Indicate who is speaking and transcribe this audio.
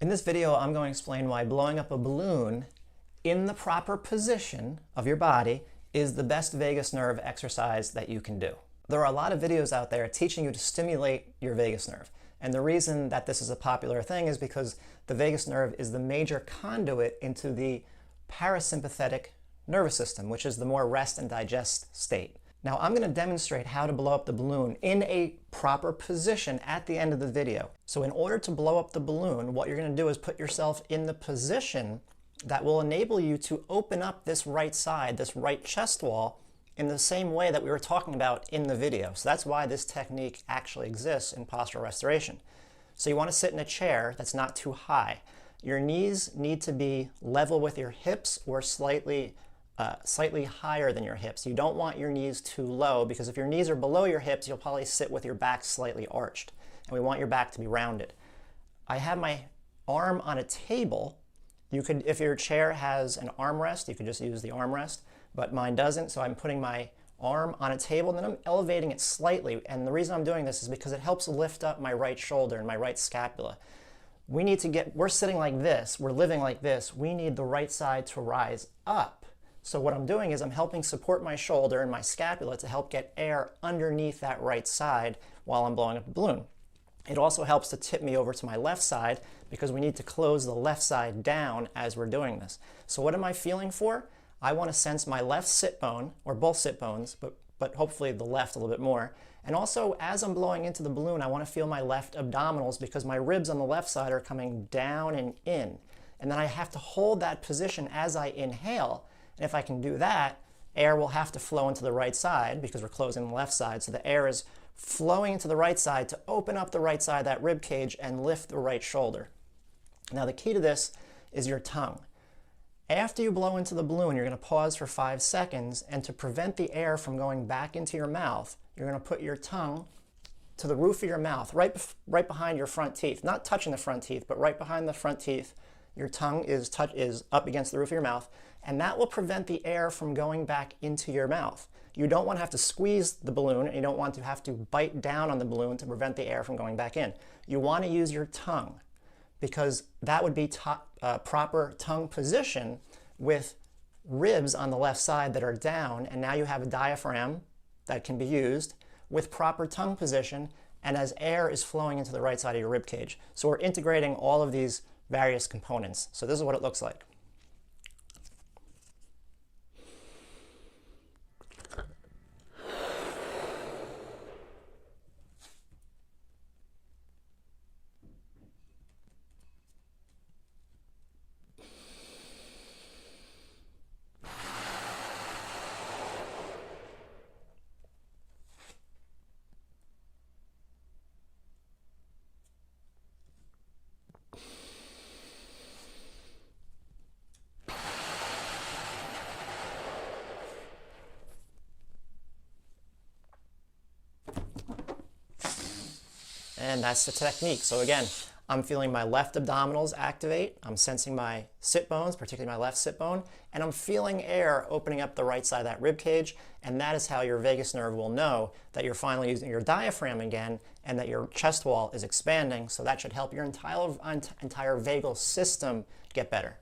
Speaker 1: In this video, I'm going to explain why blowing up a balloon in the proper position of your body is the best vagus nerve exercise that you can do. There are a lot of videos out there teaching you to stimulate your vagus nerve. And the reason that this is a popular thing is because the vagus nerve is the major conduit into the parasympathetic nervous system, which is the more rest and digest state. Now, I'm going to demonstrate how to blow up the balloon in a proper position at the end of the video. So in order to blow up the balloon, what you're going to do is put yourself in the position that will enable you to open up this right side, this right chest wall, in the same way that we were talking about in the video. So that's why this technique actually exists in postural restoration. So you want to sit in a chair that's not too high. Your knees need to be level with your hips or slightly higher than your hips. You don't want your knees too low, because if your knees are below your hips, you'll probably sit with your back slightly arched. And we want your back to be rounded. I have my arm on a table. You could, if your chair has an armrest, you could just use the armrest, but mine doesn't, so I'm putting my arm on a table and then I'm elevating it slightly. And the reason I'm doing this is because it helps lift up my right shoulder and my right scapula. We're sitting like this, we're living like this, we need the right side to rise up. So what I'm doing is I'm helping support my shoulder and my scapula to help get air underneath that right side while I'm blowing up the balloon. It also helps to tip me over to my left side because we need to close the left side down as we're doing this. So what am I feeling for? I want to sense my left sit bone, or both sit bones, but hopefully the left a little bit more. And also, as I'm blowing into the balloon, I want to feel my left abdominals because my ribs on the left side are coming down and in. And then I have to hold that position as I inhale. And if I can do that, air will have to flow into the right side because we're closing the left side. So the air is flowing into the right side to open up the right side of that rib cage and lift the right shoulder. Now the key to this is your tongue. After you blow into the balloon, you're going to pause for 5 seconds, and to prevent the air from going back into your mouth, you're going to put your tongue to the roof of your mouth, right behind your front teeth. Not touching the front teeth, but right behind the front teeth. Your tongue is up against the roof of your mouth, and that will prevent the air from going back into your mouth. You don't want to have to squeeze the balloon, and you don't want to have to bite down on the balloon to prevent the air from going back in. You want to use your tongue, because that would be proper tongue position with ribs on the left side that are down, and now you have a diaphragm that can be used with proper tongue position, and as air is flowing into the right side of your rib cage. So we're integrating all of these various components. So this is what it looks like. And that's the technique. So again, I'm feeling my left abdominals activate. I'm sensing my sit bones, particularly my left sit bone, and I'm feeling air opening up the right side of that rib cage. And that is how your vagus nerve will know that you're finally using your diaphragm again and that your chest wall is expanding. So that should help your entire vagal system get better.